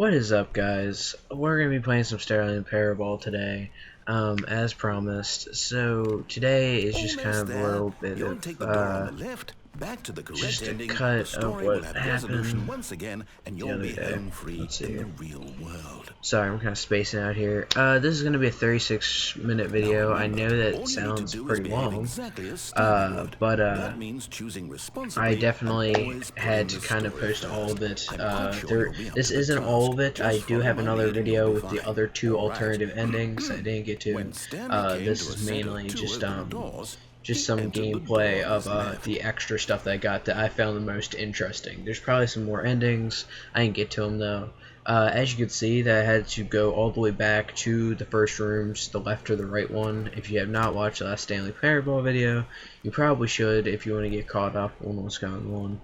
What is up, guys? We're going to be playing some Stanley Parable today, as promised. So today is just kind Almost of a there. little bit You'll take the door on the of left, back to the correct just a ending. The cut of story will what have resolution happened once again, and the you'll other be day. home free Let's see in the here. real world. Sorry, I'm kind of spacing out here. This is going to be a 36-minute video. I know that All you need to sounds do is pretty behave long, exactly as Stanley would. but That means choosing I responsibly and definitely always had putting to the kind of story post all of first. it. I'm quite sure you'll be up This to the isn't all task. of it. I Just do follow have my another lead and you'll video be with the fine. other two All right. alternative endings that I didn't get to. When Stanley came This to a is set of mainly two just open doors, just he some entered the gameplay door on of his left. the extra stuff that I got that I found the most interesting. There's probably some more endings. I didn't get to them though. As you can see, that I had to go all the way back to the first rooms, the left or the right one. If you have not watched the last Stanley Parable video, you probably should if you want to get caught up on what's going on.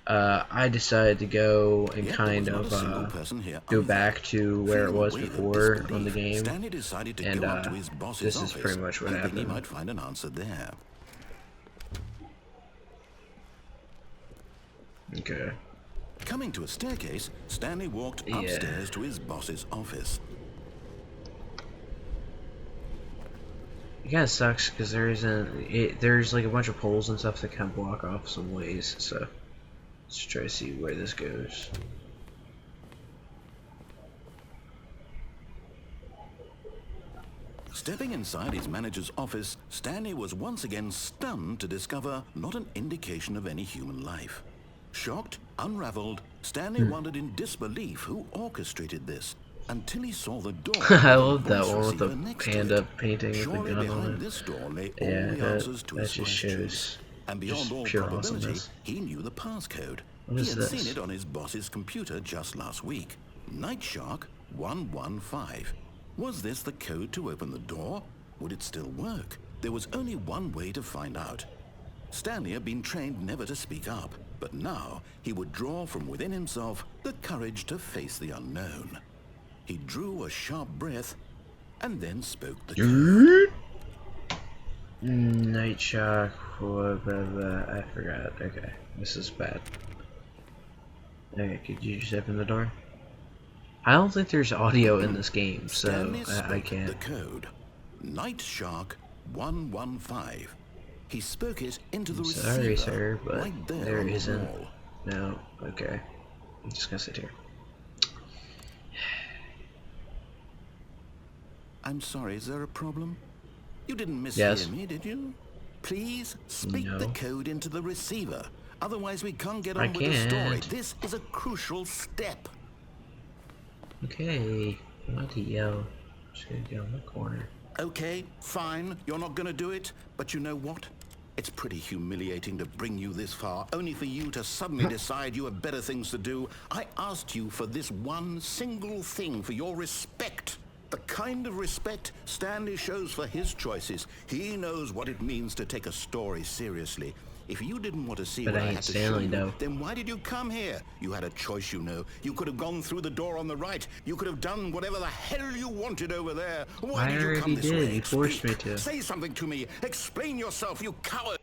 I decided to go and kind of go back to where it was before on the game, Stanley decided to and go up to his boss's this is office, pretty much what hoping he happened. might find an answer there. Okay. Coming to a staircase, Stanley walked upstairs to his boss's office. It kind of sucks because there's like a bunch of poles and stuff that kind of block off some ways. So let's try to see where this goes. Stepping inside his manager's office, Stanley was once again stunned to discover not an indication of any human life. Shocked, unraveled, Stanley wondered in disbelief who orchestrated this until he saw the door. I love that one with the panda painting with the gun on it. This door lay all Yeah, the answers to that his just questions. shows And beyond just all pure probability, awesomeness. he knew the passcode. What He is had this? seen it on his boss's computer just last week. Night Shark 115. Was this the code to open the door? Would it still work? There was only one way to find out. Stanley had been trained never to speak up, but now he would draw from within himself the courage to face the unknown. He drew a sharp breath and then spoke the code. Night Shock. I forgot. Okay, this is bad. Okay, could you just open the door? I don't think there's audio in this game, so I can't. The code. Night Shark 115. He spoke it into the receiver. Sorry, sir, but right there on the isn't. wall. No, okay. I'm just gonna sit here. I'm sorry, is there a problem? You didn't mishear Yes. me, did you? Please speak No. the code into the receiver. Otherwise, we can't get on I with the story. can't. This is a crucial step. Okay, not to yell. Just gonna get on the corner. Okay, fine, you're not gonna do it, but you know what? It's pretty humiliating to bring you this far, only for you to suddenly decide you have better things to do. I asked you for this one single thing, for your respect. The kind of respect Stanley shows for his choices. He knows what it means to take a story seriously. If you didn't want to see But what I I ain't had to Stanley, show you, though. then why did you come here? You had a choice, you know. You could have gone through the door on the right. You could have done whatever the hell you wanted over there. Why did you come this way? He forced me Speak. to. Say something to me. Explain yourself, you coward.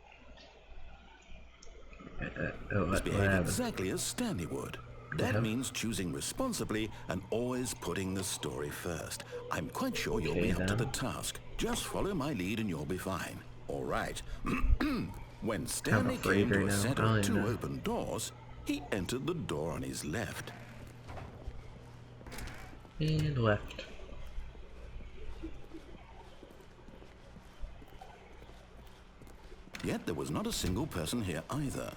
What Behave happened? exactly as Stanley would. That means choosing responsibly and always putting the story first. I'm quite sure you'll be up to the task. Just follow my lead and you'll be fine. All right. When Stanley came to a set of two open doors, he entered the door on his left. And left. Yet there was not a single person here either.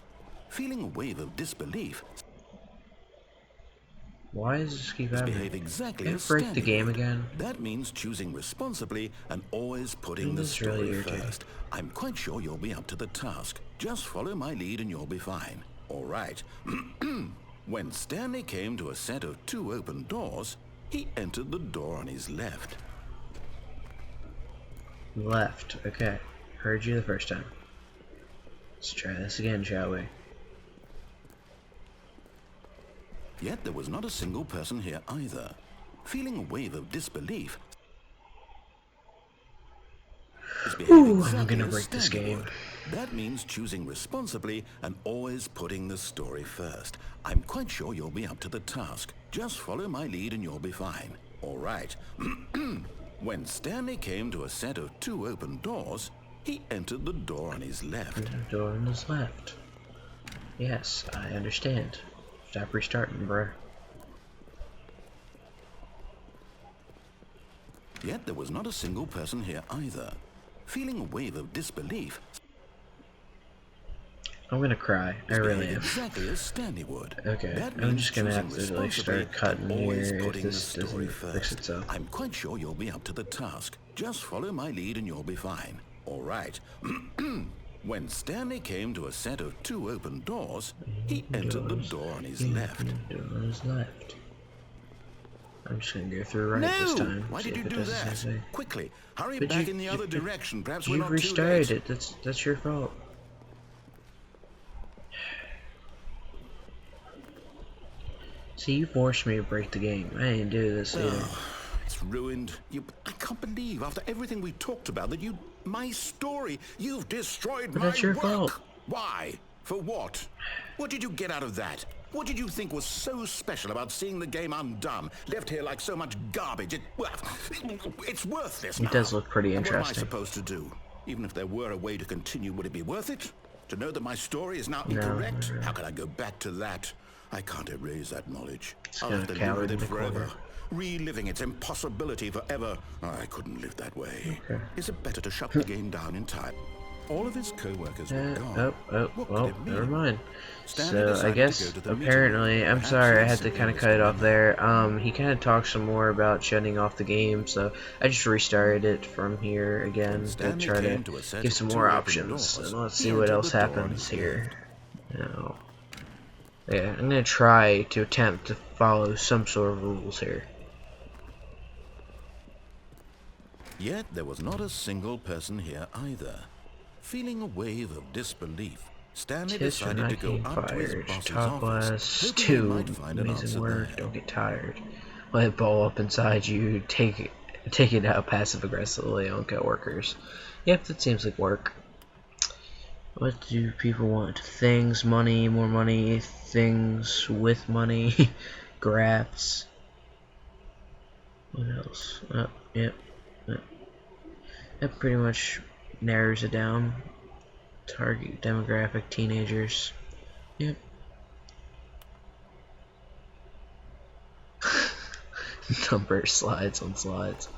Feeling a wave of disbelief, Why does this keep behave happening? exactly Can't as break the Stanley game would. again. That means choosing responsibly and always putting the This is story really irritating. first. I'm quite sure you'll be up to the task. Just follow my lead and you'll be fine. All right. When Stanley came to a set of two open doors, he entered the door on his left. Left. Okay. Heard you the first time. Let's try this again, shall we? Yet there was not a single person here either. Feeling a wave of disbelief, Ooh, I'm gonna break this game. That means choosing responsibly and always putting the story first. I'm quite sure you'll be up to the task. Just follow my lead and you'll be fine. All right. When Stanley came to a set of 2 open doors, he entered the door on his left. The door on his left. Yes, I understand. Stop restarting, bruh. Yet there was not a single person here either. Feeling a wave of disbelief, I'm gonna cry. I really am. exactly as Stanley would. Okay, That I'm means just gonna have choosing to like start responsibly, cutting always here if putting the this story doesn't fix first. itself. I'm quite sure you'll be up to the task. Just follow my lead and you'll be fine. All right. When Stanley came to a set of 2 open doors, he entered the door on his left. Door on his left. I'm just gonna go through right this time. Why see did you if it do does the that? same thing. Quickly, hurry But back you- in the you- other direction. Perhaps we're You not too restarted late. it. That's your fault. See, you forced me to break the game. I didn't do this either. It's ruined. I can't believe, after everything we talked about, that my story, you've destroyed But my that's your work. fault. Why? For what? What did you get out of that? What did you think was so special about seeing the game undone, left here like so much garbage? It's worthless now. It does look pretty And what am I interesting. supposed to do? Even if there were a way to continue, would it be worth it? To know that my story is now incorrect? How can I go back to that? I can't erase that knowledge. I'll have to live with it forever. Reliving its impossibility forever. I couldn't live that way. Okay. Is it better to shut the game down in time? All of his co-workers were gone. Well, What could it never mean? mind. Stanley So I decided to guess go to the meeting apparently, room. I'm Perhaps sorry I he had to simply kind of was cut it going off there. He kind of talked some more about shutting off the game, so I just restarted it from here again to Stanley try came to to a set give of some 2 more open options, doors. and let's He see what entered else the door on happens his here. left. No. Yeah, I'm gonna try to attempt to follow some sort of rules here. Yet there was not a single person here either. Feeling a wave of disbelief, Stanley Tips for decided not to go getting up to his fired. boss's Talk office, less. hoping he 2. might find an Amazing answer work. there. Don't get tired. Let it ball up inside you. Take it out passive aggressively on coworkers. Yep, that seems like work. What do people want? Things, money, more money, things with money, graphs. What else? Yep. That pretty much narrows it down. Target demographic, teenagers. Yep. Number slides on slides.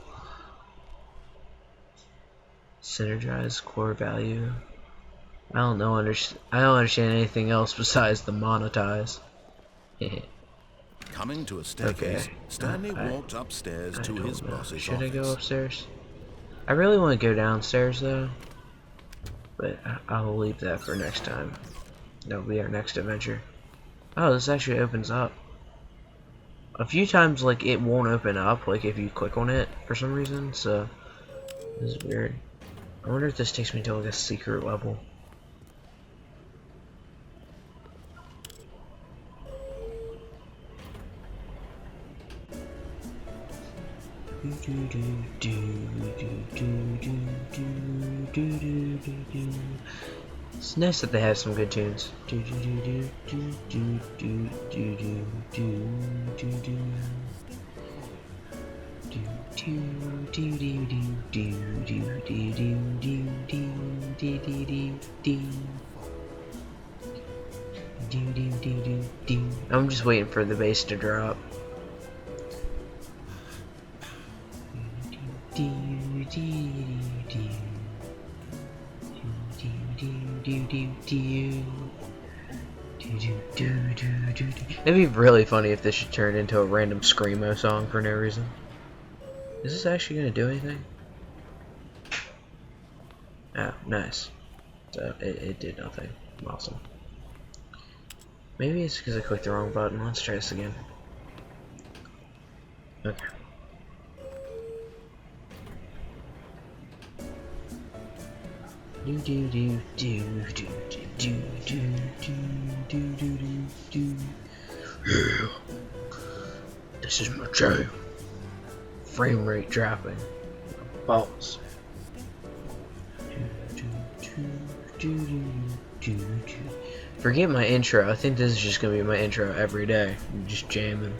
Synergize core value. I don't understand anything else besides the monetize. Coming to a staircase, Okay. Stanley walked upstairs to his boss's Should office. I go upstairs? I really want to go downstairs though, but I'll leave that for next time. That'll be our next adventure. Oh, this actually opens up. A few times, like, it won't open up, like, if you click on it for some reason, so this is weird. I wonder if this takes me to, like, a secret level. It's nice that they have some good tunes. I'm just waiting for the bass to drop. It'd be really funny if this should turn into a random screamo song for no reason. Is this actually gonna do anything? Oh, nice. So it did nothing. Awesome. Maybe it's because I clicked the wrong button. Let's try this again. Okay. Yeah. This is my jam. Frame rate dropping. Balls. Forget my intro. I think this is just gonna be my intro every day. I'm just jamming.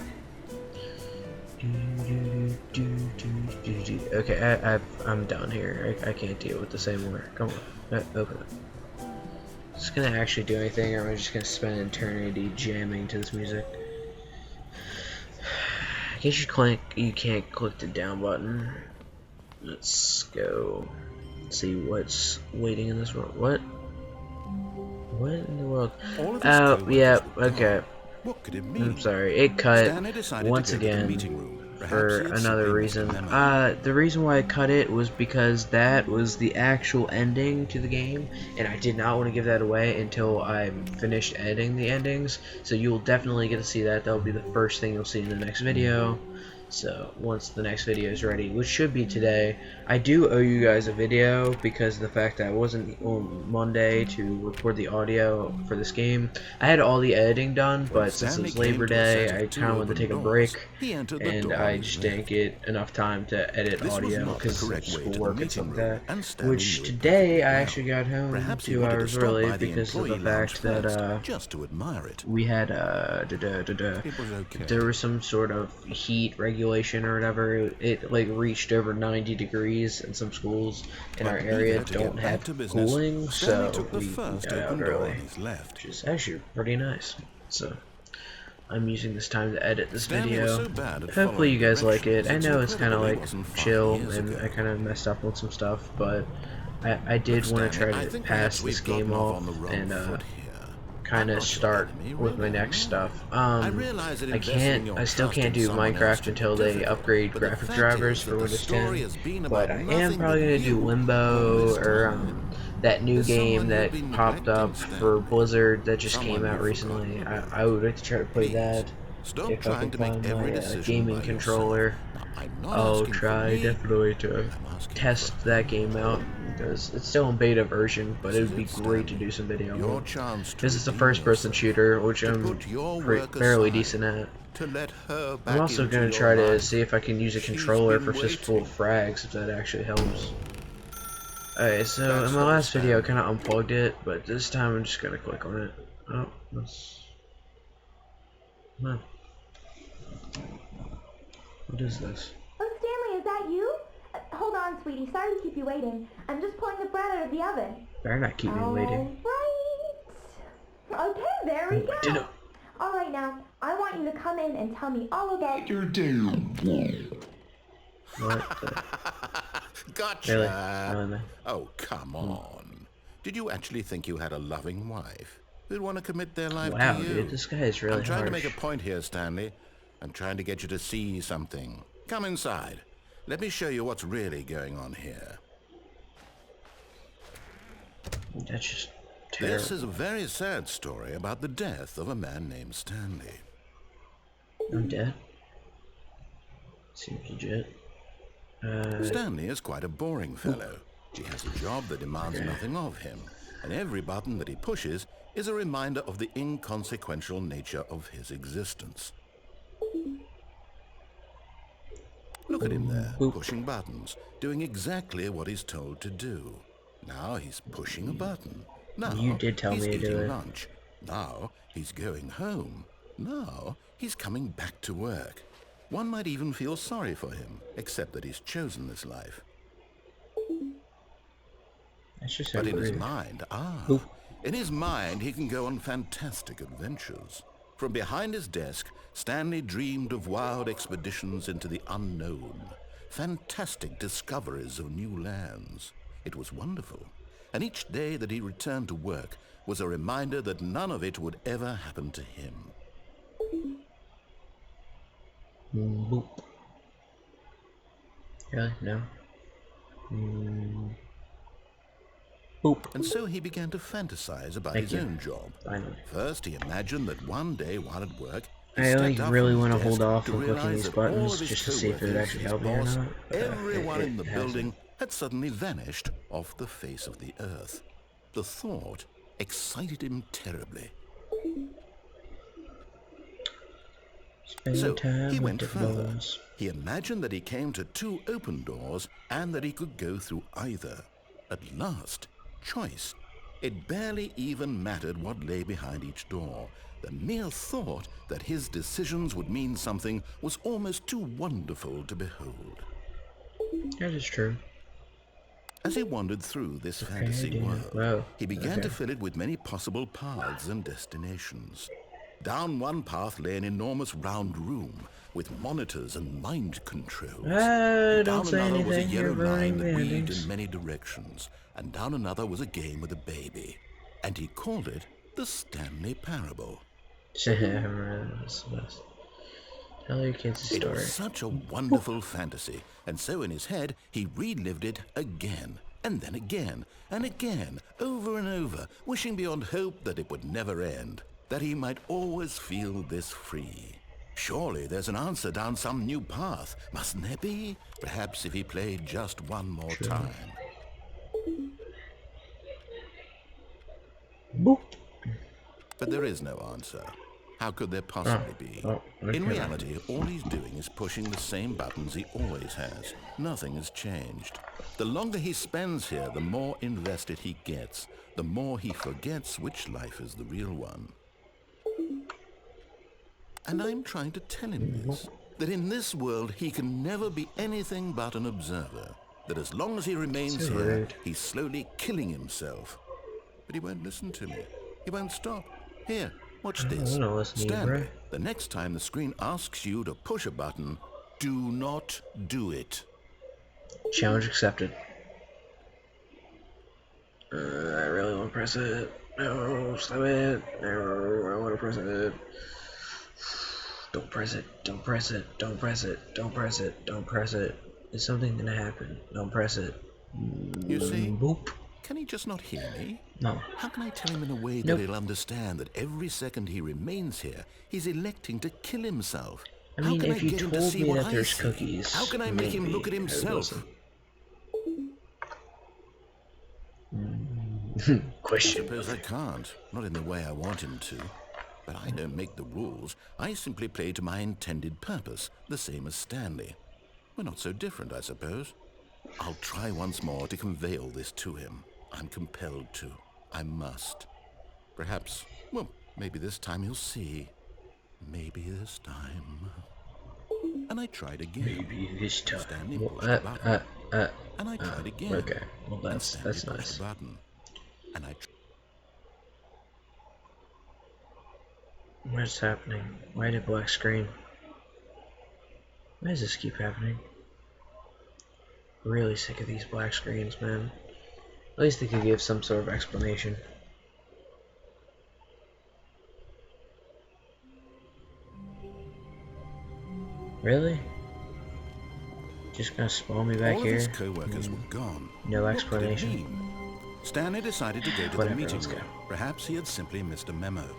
Okay, I'm done here. I can't deal with this anymore. Come on, open it. Is this gonna actually do anything, or am I just gonna spend an eternity jamming to this music? I guess you can't click the down button. Let's go. See what's waiting in this world. What? What in the world? Oh, yeah, okay. What could it mean? I'm sorry, it cut Stanley decided once to go to the again meeting room. Perhaps for he had another simply reason. missed the memo. The reason why I cut it was because that was the actual ending to the game, and I did not want to give that away until I finished editing the endings. So you will definitely get to see that. That'll be the first thing you'll see in the next video. So once the next video is ready, which should be today, I do owe you guys a video because of the fact that I wasn't on Monday to record the audio for this game. I had all the editing done, but since it was Labor Day, I kind of wanted to take a break, and I just didn't get enough time to edit audio because of schoolwork and stuff like that. Which today I actually got home 2 hours early because of the fact that just to admire it. we had It was okay. there was some sort of heat regulation or whatever. It like reached over 90 degrees in some schools in our area don't have cooling, so we got out early, which is actually pretty nice. So I'm using this time to edit this video. Hopefully you guys like it. I know it's kind of like chill, and I kind of messed up on some stuff, but I did want to try to pass this game off and kind of start with my next stuff. I still can't do Minecraft until they upgrade graphic drivers for Windows 10, but I am probably going to do Limbo, or that new game that popped up for Blizzard that just came out recently. I would like to try to play that if I can find my gaming controller. I'll try definitely to test that game out because it's still in beta version, but it would be great to do some video on it. This is a first-person shooter, which I'm fairly decent at. I'm also going to try to see if I can use a controller for fistful of frags, if that actually helps. Alright, so in my last video I kind of unplugged it, but this time I'm just going to click on it. Oh, that's... Huh. What is this? Oh, Stanley, is that you? Hold on, sweetie. Sorry to keep you waiting. I'm just pulling the bread out of the oven. Better not keep me waiting. Alright. Okay, there we Did go. Alright, now, I want you to come in and tell me all about your day. What the? Gotcha. Really? Oh, come on. Did you actually think you had a loving wife who'd want to commit their life Wow, to you? dude, this guy is really I'm trying to harsh. make a point here, Stanley. I'm trying to get you to see something. Come inside. Let me show you what's really going on here. That's just terrible. This is a very sad story about the death of a man named Stanley. I'm dead. Seems legit. Stanley is quite a boring fellow. He has a job that demands nothing of him, and every button that he pushes is a reminder of the inconsequential nature of his existence. Look at him there, pushing buttons, doing exactly what he's told to do. Now he's pushing a button. Now You did tell he's me to do eating it. lunch. Now he's going home. Now he's coming back to work. One might even feel sorry for him, except that he's chosen this life. That's just so But in his rude. mind, Oop. in his mind he can go on fantastic adventures. From behind his desk, Stanley dreamed of wild expeditions into the unknown, fantastic discoveries of new lands. It was wonderful, and each day that he returned to work was a reminder that none of it would ever happen to him. Boop. Really? No. Boop. And so he began to fantasize about Thank his you. own job. Finally. First, he imagined that one day while at work, he I stepped up really from want to his hold desk off to on clicking realize these that all buttons of his just to see if it would coworkers, actually his help me or boss, not. everyone in the It hasn't. building had suddenly vanished off the face of the earth. The thought excited him terribly. Spend So time he with went the further. bones. He imagined that he came to two open doors and that he could go through either. At last, choice. It barely even mattered what lay behind each door. The mere thought that his decisions would mean something was almost too wonderful to behold. That is true. As he wandered through this Okay, fantasy dude. world, Whoa. he began Okay. to fill it with many possible paths and destinations. Down one path lay an enormous round room with monitors and mind controls. Don't Down say another was a anything. You're yellow line ruining that the weaved endings. in many directions, and down another was a game with a baby. And he called it the Stanley Parable. I remember this. Tell your kids a It story. was such a wonderful fantasy, and so in his head he relived it again, and then again, and again, over and over, wishing beyond hope that it would never end, that he might always feel this free. Surely there's an answer down some new path, mustn't there be? Perhaps if he played just one more time. Boop. But there is no answer. How could there possibly be? Okay. In reality, all he's doing is pushing the same buttons he always has. Nothing has changed. The longer he spends here, the more invested he gets, the more he forgets which life is the real one. And I'm trying to tell him this, that in this world he can never be anything but an observer, that as long as he remains So here, rude. he's slowly killing himself. But he won't listen to me. He won't stop. Here, watch this. I don't listen to you, Stanley, bro. the next time the screen asks you to push a button, do not do it. Challenge accepted. I really want to press it. No, stop it. No, I want to press it. Don't press it. Don't press it. Don't press it. Don't press it. Don't press it. Is something gonna happen? Don't press it. You see? Boop. Can he just not hear me? No. How can I tell him in a way that Nope. he'll understand that every second he remains here, he's electing to kill himself? I How mean, can if I you get him to told see me what that I there's see? cookies, How can I make him maybe look at I would himself? listen. I Question. suppose I can't. Not in the way I want him to. But I don't make the rules. I simply play to my intended purpose, the same as Stanley. We're not so different, I suppose. I'll try once more to convey all this to him. I'm compelled to. I must. Perhaps, well, maybe this time he'll see. Maybe this time. And I tried again. Maybe this time. Stanley pushed the button. And I tried again. Okay. Well, And that's Stanley pushed nice. the button. And I What's happening? Why did black screen? Why does this keep happening? Really sick of these black screens, man. At least they could give some sort of explanation. Really? Just gonna spawn me back all here? of his co-workers were gone. No What could it explanation. mean? Stanley decided to go to the Whatever, meeting let's room. go. Perhaps he had simply missed a memo.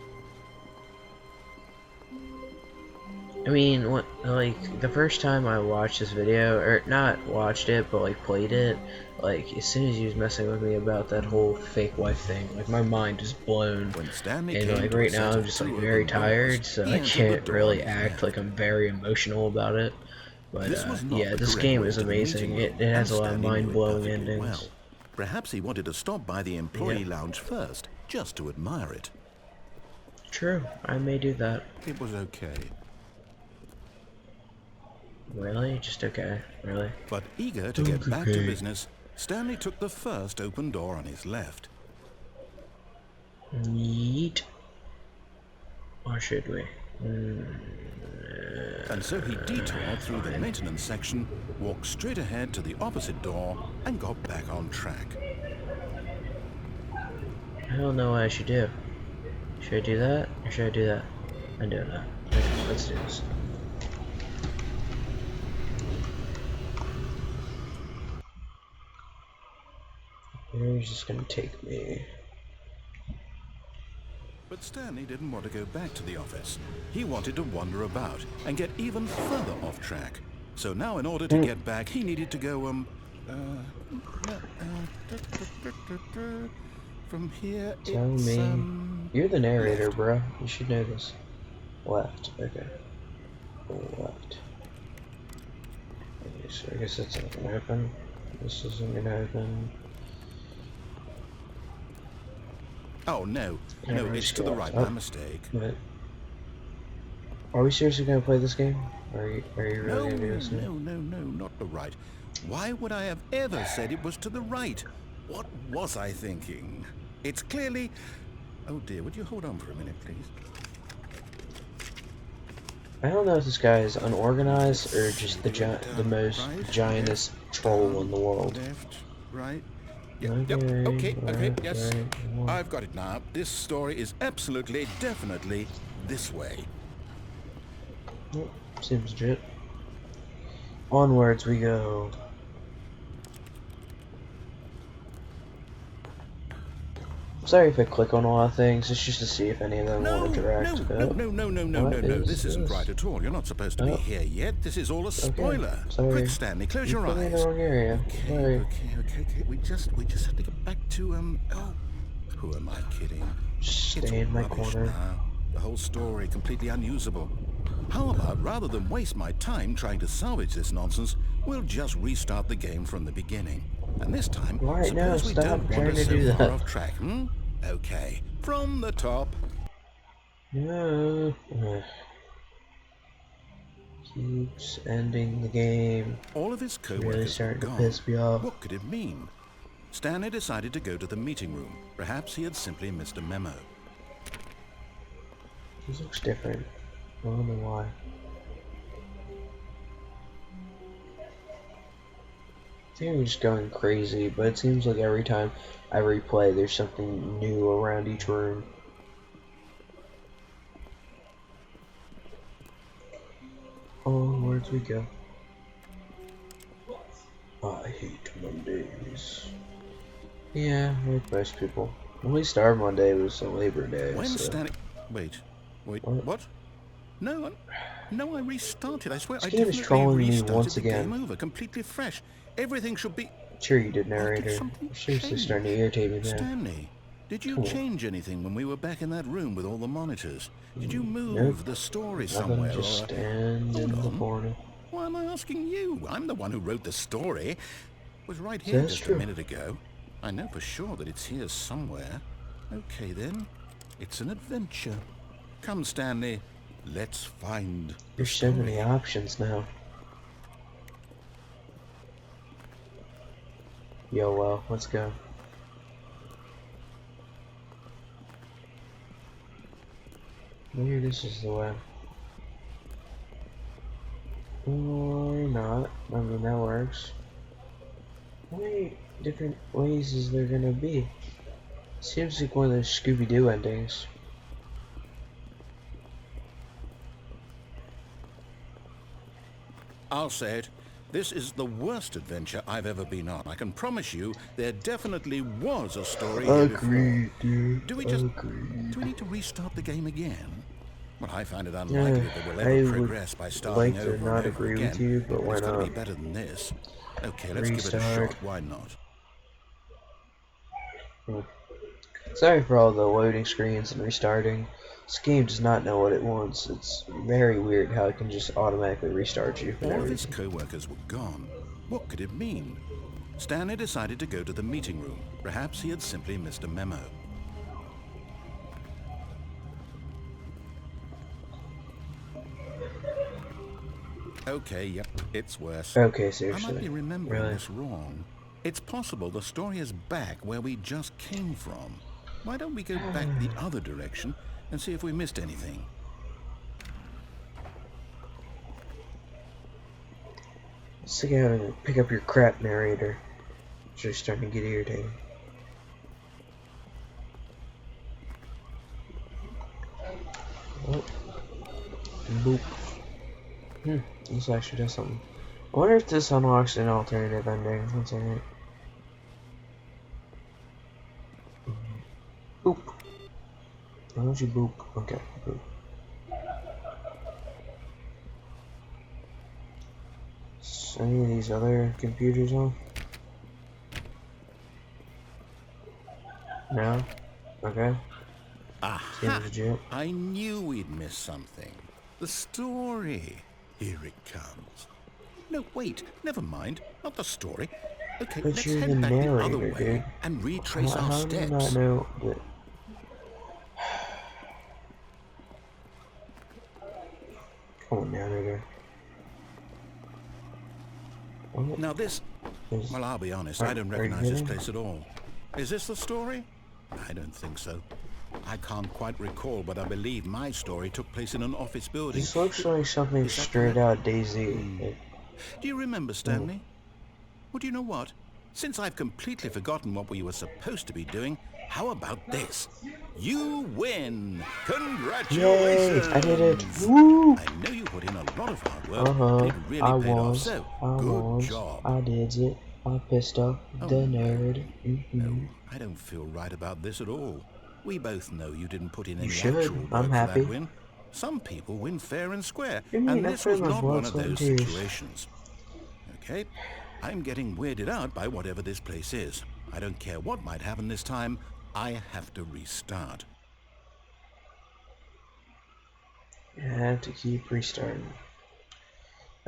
I mean, what, like, the first time I watched this video, or not watched it, but like played it, like, as soon as he was messing with me about that whole fake wife thing, like, my mind is blown. When Stanley And came like to a right set now I'm of just two like very open tired, doors, so he I entered the can't door really on his act left. like I'm very emotional about it. But This was not yeah, the this correct game way is to the amazing. meeting It room, has and a lot of Stanley knew it mind-blowing perfectly endings. well. Perhaps he wanted to stop by the employee Yeah. lounge first, just to admire it. True, I may do that. It was okay. Really? Just okay? Really? But eager to get back to business, Stanley took the first open door on his left. Yeet. Or should we? And so he detoured through the maintenance section, walked straight ahead to the opposite door, and got back on track. I don't know what I should do. Should I do that? Or should I do that? I'm doing that. Okay, let's do this. Where's this gonna take me? But Stanley didn't want to go back to the office. He wanted to wander about and get even further off track. So now in order to get back, he needed to go, from here Tell it's, me. You're the narrator, bro. You should know this. Left. Okay. Left. Okay, so I guess that's not gonna happen. This isn't gonna happen. Oh, no. Never No, it's to the right. Oh, My mistake. but are we seriously gonna play this game? Are you really No, gonna do this? no, no, no, not the right. Why would I have ever said it was to the right? What was I thinking? It's clearly... Oh dear, would you hold on for a minute, please? I don't know if this guy is unorganized or just the most Right, giantest troll in the world. Left, right. Yep, Okay, okay, left, yes. right, one. I've got it now. This story is absolutely, definitely this way. Oh, seems legit. Onwards we go. Sorry if I click on a lot of things, it's just to see if any of them No, want to interact. no. This isn't this? right at all. You're not supposed to be here yet. This is all a spoiler. Sorry. Quick, Stanley, close your Put me in the eyes. wrong area. Sorry. Okay. We just have to get back to oh, who am I kidding? Stay It's all in my rubbish corner. now. The whole story completely unusable. How about, rather than waste my time trying to salvage this nonsense, we'll just restart the game from the beginning. And this time, Alright, no, suppose we stop don't trying wander to do so far that. off track, hmm? Okay, from the top. No. Keeps ending the game. All of his co-workers Really were starting to gone. piss me off. What could it mean? Stanley decided to go to the meeting room. Perhaps he had simply missed a memo. This looks different. I don't know why. I think I'm just going crazy, but it seems like every time I replay, there's something new around each room. Onwards we go. I hate Mondays. Yeah, like most people. At least our Monday was a Labor Day. When So. Stanley... Wait, what? No, I restarted. I swear, This I game is definitely trolling me restarted once the again. game over, completely fresh. Everything should be... Sure you did, Did narrator. something You're seriously change? starting to irritate me now. Stanley, did you Cool. change anything when we were back in that room with all the monitors? Did you move Nope. the story Nothing, somewhere? just Or... stand in Hold the on. corner. Why am I asking you? I'm the one who wrote the story. It was right here That's just true. a minute ago. I know for sure that it's here somewhere. Okay then, it's an adventure. Come, Stanley, let's find the There's so many story. options now. Yo, well, let's go. Maybe this is the way. Or not. I mean, that works. How many different ways is there gonna be? Seems like one of those Scooby-Doo endings. I'll say it. This is the worst adventure I've ever been on. I can promise you there definitely was a story here before. Agreed, dude. Do we need to restart the game again? Well, I find it Yeah, unlikely that we'll I ever would progress by starting like over to and not over agree again. with you, but why It's got to be not? better than this. Okay, let's give it a Restart. shot. Why not? Sorry for all the loading screens and restarting. This game does not know what it wants. It's very weird how it can just automatically restart you for All no of his reason. co-workers were gone. What could it mean? Stanley decided to go to the meeting room. Perhaps he had simply missed a memo. Okay, yep, it's worse. Okay, I might seriously. be remembering Really? this wrong. It's possible the story is back where we just came from. Why don't we go back the other direction and see if we missed anything? Stick out and pick up your crap, narrator. It's just starting to get irritating. Oh. Boop. This actually does something. I wonder if this unlocks an alternative ending. That's alright. Boop. Why don't you boop? Okay, boop. Is any of these other computers on? No? Okay. Aha! Seems legit. I knew we'd miss something. The story. Here it comes. No, wait. Never mind. Not the story. Okay, But let's you're head the back the other narrator, way dude. and retrace our How do you not steps. know that? Come on, narrator. Now this... Well, I'll be honest, I don't recognize this place at all. Is this the story? I don't think so. I can't quite recall, but I believe my story took place in an office building. This looks like something straight out DayZ. Do you remember, Stanley? Well, do you know what? Since I've completely forgotten what we were supposed to be doing, how about this? You win! Congratulations! Yay, I did it! Woo! I know you put in a lot of hard work, and it really paid off, so good job. I did it. I pissed off the nerd. No, I don't feel right about this at all. We both know you didn't put in any should. actual work I'm happy. for that win. Some people win fair and square, You mean and I this put was my not blood, one of sweat, and those tears? situations. Okay, I'm getting weirded out by whatever this place is. I don't care what might happen this time. I have to restart. I have to keep restarting.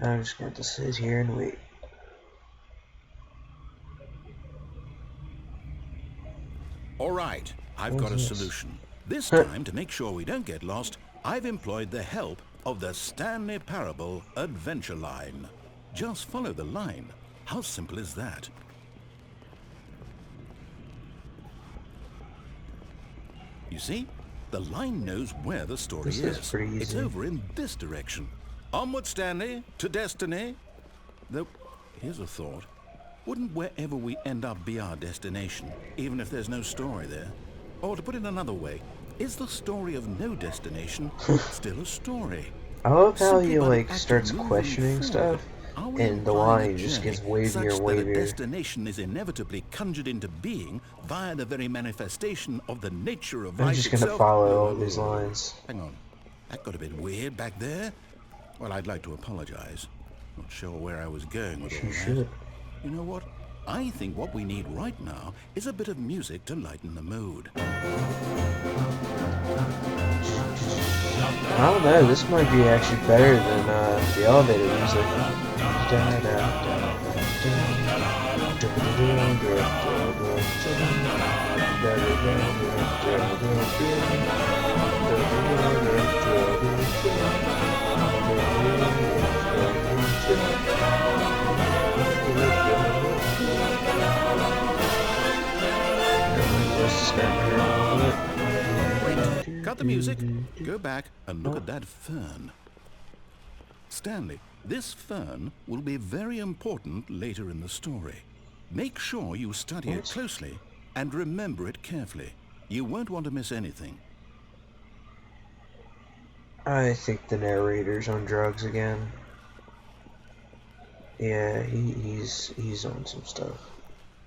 I'm just going to sit here and wait. All right, I've got a this? solution. This time, to make sure we don't get lost, I've employed the help of the Stanley Parable Adventure Line. Just follow the line. How simple is that? You see, the line knows where the story This is pretty It's easy. over in this direction. Onward, Stanley, to destiny. Though, here's a thought. Wouldn't wherever we end up be our destination, even if there's no story there? Or to put it another way, is the story of no destination still a story? I love how Simply he by the like act of starts moving questioning forward, stuff, are we and the implying line a just gets journey wavier such and that a wavier. destination is inevitably conjured into being via the very manifestation of the nature of I'm life just gonna itself? follow all these lines. Hang on, that got a bit weird back there. Well, I'd like to apologize. Not sure where I was going with all You that. should. You know what? I think what we need right now is a bit of music to lighten the mood. I don't know, this might be actually better than the elevator music. Wait, cut the music, go back and look at that fern. Stanley, this fern will be very important later in the story. Make sure you study it closely and remember it carefully. You won't want to miss anything. I think the narrator's on drugs again. Yeah, he's on some stuff.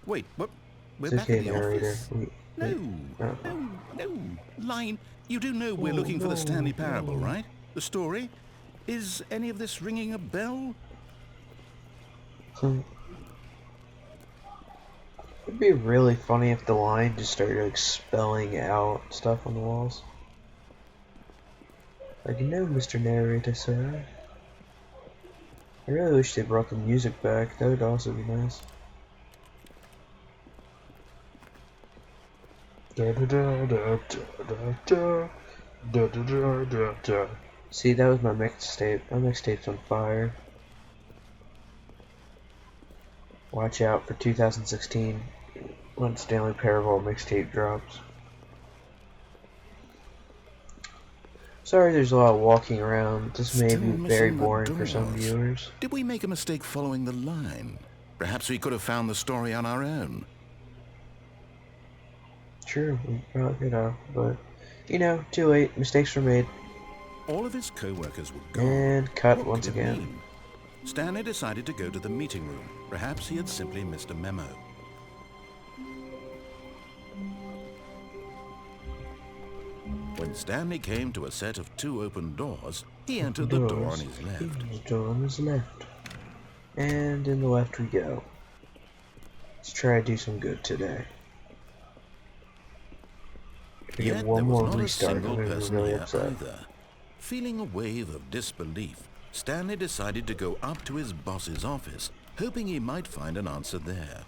Wait, what? We're It's back okay, at the narrator. office. Oh. No. Line, you do know we're looking for the Stanley Parable, right? The story? Is any of this ringing a bell? It'd be really funny if the line just started like spelling out stuff on the walls. Like, no, Mr. Narrator, sir. I really wish they brought the music back. That would also be nice. See, that was my mixtape. My mixtape's on fire. Watch out for 2016 when Stanley Parable mixtape drops. Sorry there's a lot of walking around. This may Still be very missing the boring for some doors. viewers. Did we make a mistake following the line? Perhaps we could have found the story on our own. True, we probably could have, but you know, too late. Mistakes were made. All of his co-workers were gone. And cut What once could it again. mean? Stanley decided to go to the meeting room. Perhaps he had simply missed a memo. When Stanley came to a set of 2 open doors, he entered the door on his left. The door on his left. And in the left we go. Let's try to do some good today. If we Yet get there one was more not a restart, I'm single gonna be person really here upset. either. Feeling a wave of disbelief, Stanley decided to go up to his boss's office, hoping he might find an answer there.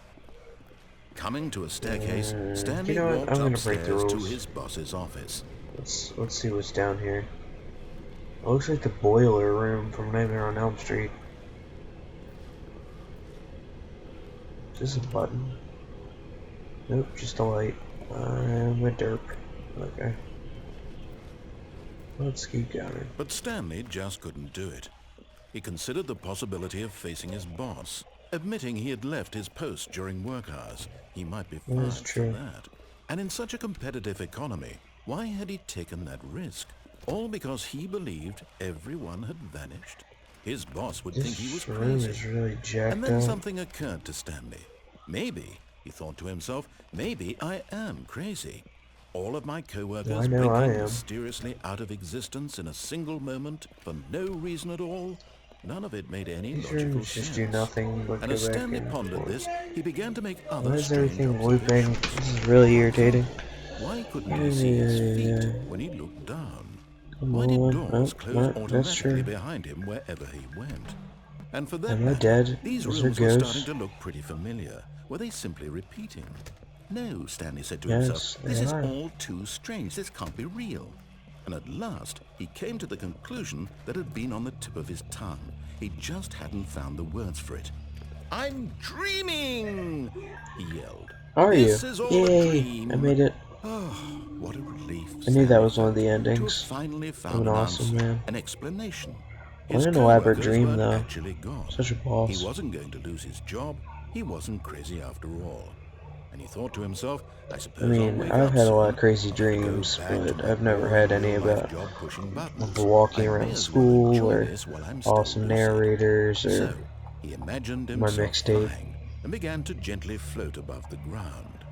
Coming to a staircase, Stanley you know what? walked I'm gonna break the upstairs to rules. his boss's office. Let's see what's down here. Looks like the boiler room from Nightmare on Elm Street. Is this a button? Nope, just a light. I'm a derp. Okay. Let's keep going. But Stanley just couldn't do it. He considered the possibility of facing his boss, admitting he had left his post during work hours. He might be fired for that. And in such a competitive economy, why had he taken that risk? All because he believed everyone had vanished. His boss would think he was crazy. Is really jacked And then up. something occurred to Stanley. Maybe, he thought to himself, maybe I am crazy. All of my co-workers blinking mysteriously out of existence in a single moment for no reason at all. None of it made any logical sense. Just do nothing but And as Stanley pondered this, he began to make other Why is strange everything looping? observations. This is really irritating. Why couldn't he see his feet when he looked down? Why did doors close automatically behind him wherever he went? And for that matter, these rooms were starting to look pretty familiar. Were they simply repeating? No, Stanley said to himself, this is all too strange. This can't be real. And at last, he came to the conclusion that had been on the tip of his tongue. He just hadn't found the words for it. I'm dreaming! He yelled. Are you? This is all a dream. I made it. Oh, what a relief. I knew that was one of the endings. Finally found Awesome, man. an explanation. What an elaborate dream, though. Such a boss. He wasn't going to lose his job. He wasn't crazy after all. And he thought to himself, I suppose I've had a lot of crazy dreams, but I've never had any about walking around school or awesome narrators or he imagined my himself mixtape. flying and began to gently float above the ground.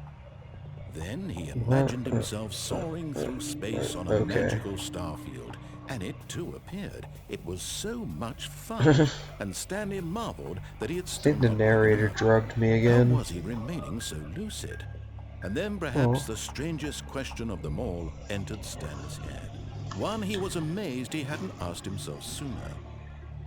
Then he imagined himself soaring through space on a magical star field, and it too appeared. It was so much fun, and Stanley marveled that he had still I think the narrator drugged me again. How was he remaining so lucid? And then perhaps the strangest question of them all entered Stanley's head. One he was amazed he hadn't asked himself sooner.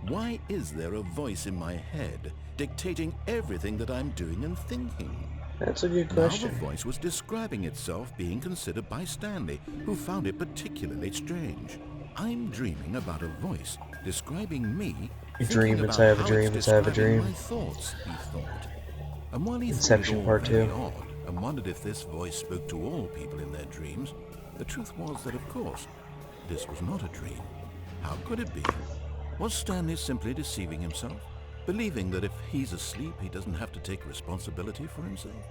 Why is there a voice in my head dictating everything that I'm doing and thinking? That's a good question. Now the voice was describing itself being considered by Stanley, who found it particularly strange. I'm dreaming about a voice describing me. A dream inside of a dream inside of a dream. My thoughts, he thought. And while he Inception Part 2. odd and wondered if this voice spoke to all people in their dreams, the truth was that, of course, this was not a dream. How could it be? Was Stanley simply deceiving himself, believing that if he's asleep, he doesn't have to take responsibility for himself?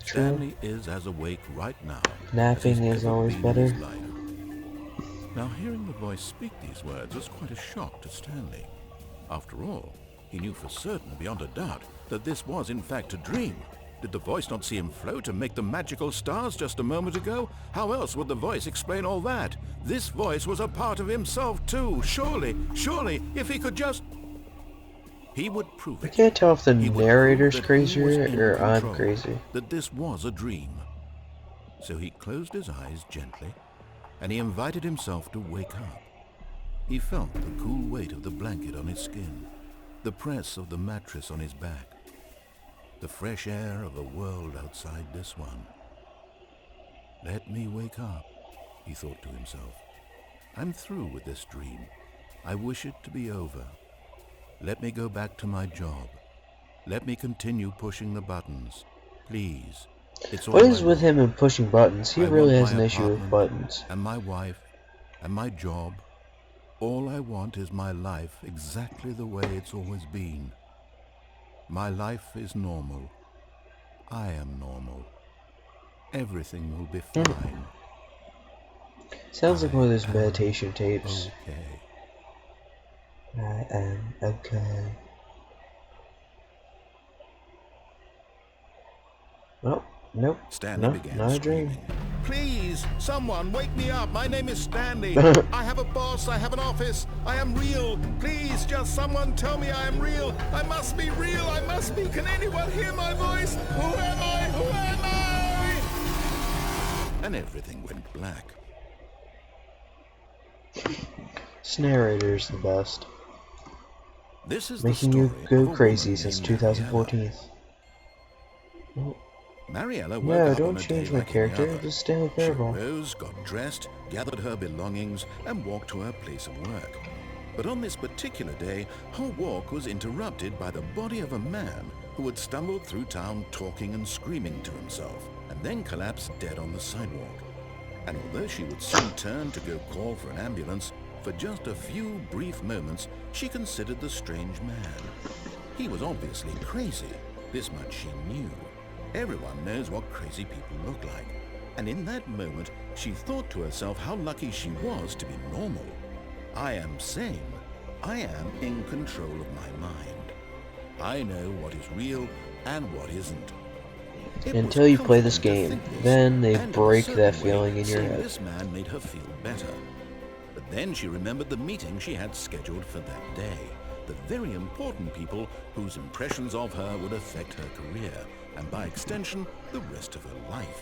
True. Stanley is as awake right now. Napping is always better. Now, hearing the voice speak these words was quite a shock to Stanley. After all, he knew for certain, beyond a doubt, that this was in fact a dream. Did the voice not see him float and make the magical stars just a moment ago? How else would the voice explain all that? This voice was a part of himself too. Surely, if he could just... He would prove it. I can't tell if the He would narrator's prove that he was crazier in or I'm control, crazy. that this was a dream. So he closed his eyes gently, and he invited himself to wake up. He felt the cool weight of the blanket on his skin, the press of the mattress on his back, the fresh air of a world outside this one. Let me wake up, he thought to himself. I'm through with this dream. I wish it to be over. Let me go back to my job. Let me continue pushing the buttons. Please. It's all What is I with want. him and pushing buttons? He I really want has my an issue with apartment buttons. And my wife, and my job. All I want is my life exactly the way it's always been. My life is normal. I am normal. Everything will be fine. Sounds like one of those meditation tapes. Okay. I am okay. Oh, nope. Stanley began not a dream. screaming. Please, someone, wake me up. My name is Stanley. I have a boss. I have an office. I am real. Please, just someone tell me I am real. I must be real. I must be. Can anyone hear my voice? Who am I? Who am I? And everything went black. This narrator's the best. This is Making the you story go of a crazy woman since named Gabriella. 2014. Oh, Mariella woke No, up don't on a day change my like any character. other. Just Stanley She Parable. rose, got dressed, gathered her belongings, and walked to her place of work. But on this particular day, her walk was interrupted by the body of a man who had stumbled through town talking and screaming to himself, and then collapsed dead on the sidewalk. And although she would soon turn to go call for an ambulance, for just a few brief moments she considered the strange man. He was obviously crazy, this much she knew. Everyone knows what crazy people look like. And in that moment, she thought to herself how lucky she was to be normal. I am sane. I am in control of my mind. I know what is real and what isn't. It was Until you play this comforting to game, think this, then they and in a break certain that way, feeling in your seeing head. this man made her feel better. But then she remembered the meeting she had scheduled for that day. The very important people whose impressions of her would affect her career, and by extension, the rest of her life.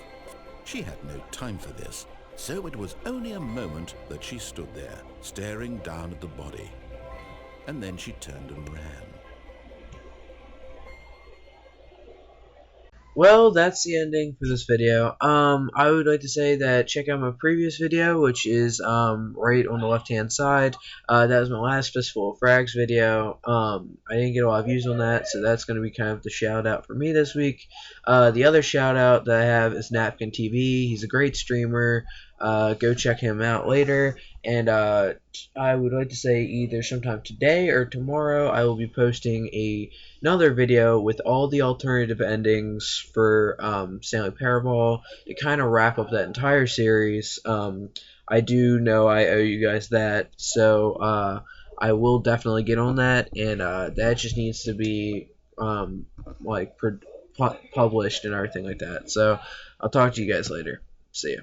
She had no time for this, so it was only a moment that she stood there, staring down at the body. And then she turned and ran. Well, that's the ending for this video. I would like to say that check out my previous video, which is right on the left-hand side. That was my last Fistful of Frags video. I didn't get a lot of views on that, so that's going to be kind of the shout-out for me this week. The other shout-out that I have is Napkin TV. He's a great streamer. Go check him out later. And I would like to say either sometime today or tomorrow I will be posting another video with all the alternative endings for Stanley Parable to kind of wrap up that entire series. I do know I owe you guys that, so I will definitely get on that, and that just needs to be like published and everything like that. So I'll talk to you guys later. See ya.